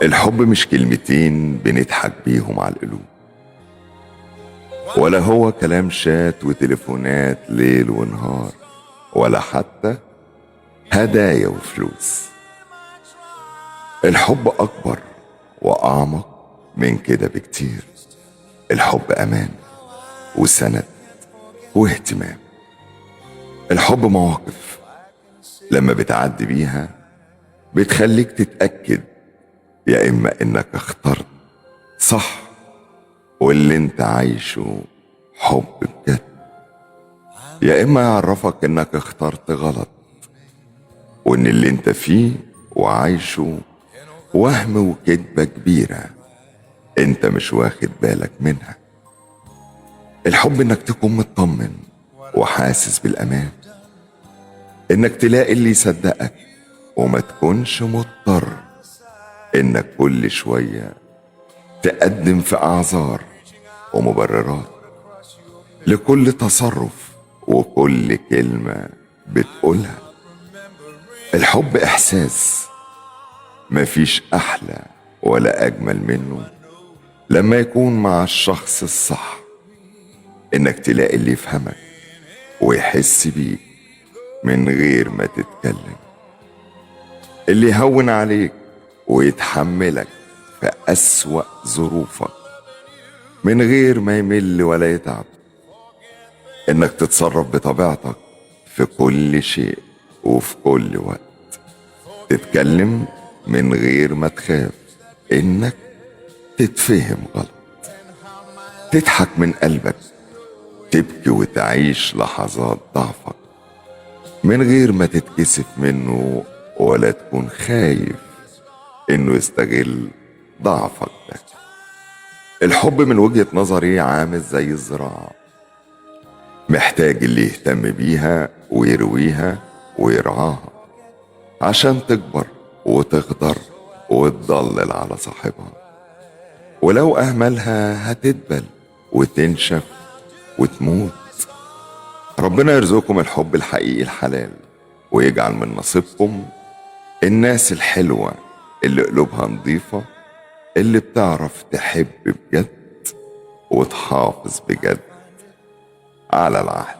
الحب مش كلمتين بنضحك بيهم على القلوب، ولا هو كلام شات وتليفونات ليل ونهار، ولا حتى هدايا وفلوس. الحب أكبر وأعمق من كده بكتير. الحب أمان وسند واهتمام. الحب مواقف لما بتعدي بيها بتخليك تتأكد يا إما إنك اخترت صح، واللي انت عايشه حب بجد، يا إما يعرفك إنك اخترت غلط، وإن اللي انت فيه وعايشه وهم وكدبة كبيرة انت مش واخد بالك منها. الحب انك تكون مطمن وحاسس بالامان، انك تلاقي اللي يصدقك وما تكونش مضطر انك كل شوية تقدم في اعذار ومبررات لكل تصرف وكل كلمة بتقولها. الحب احساس مفيش احلى ولا اجمل منه لما يكون مع الشخص الصح، انك تلاقي اللي يفهمك ويحس بيك من غير ما تتكلم، اللي يهون عليك ويتحملك في أسوأ ظروفك من غير ما يمل ولا يتعب، انك تتصرف بطبيعتك في كل شيء وفي كل وقت، تتكلم من غير ما تخاف انك تتفهم غلط، تضحك من قلبك، تبكي وتعيش لحظات ضعفك من غير ما تتكسف منه ولا تكون خايف انه يستغل ضعفك ده. الحب من وجهة نظري عامل زي الزراعة، محتاج اللي يهتم بيها ويرويها ويرعاها عشان تكبر وتخضر وتضلل على صاحبها، ولو أهملها هتدبل وتنشف وتموت. ربنا يرزقكم الحب الحقيقي الحلال، ويجعل من نصيبكم الناس الحلوة اللي قلوبها نظيفة، اللي بتعرف تحب بجد وتحافظ بجد على العهد.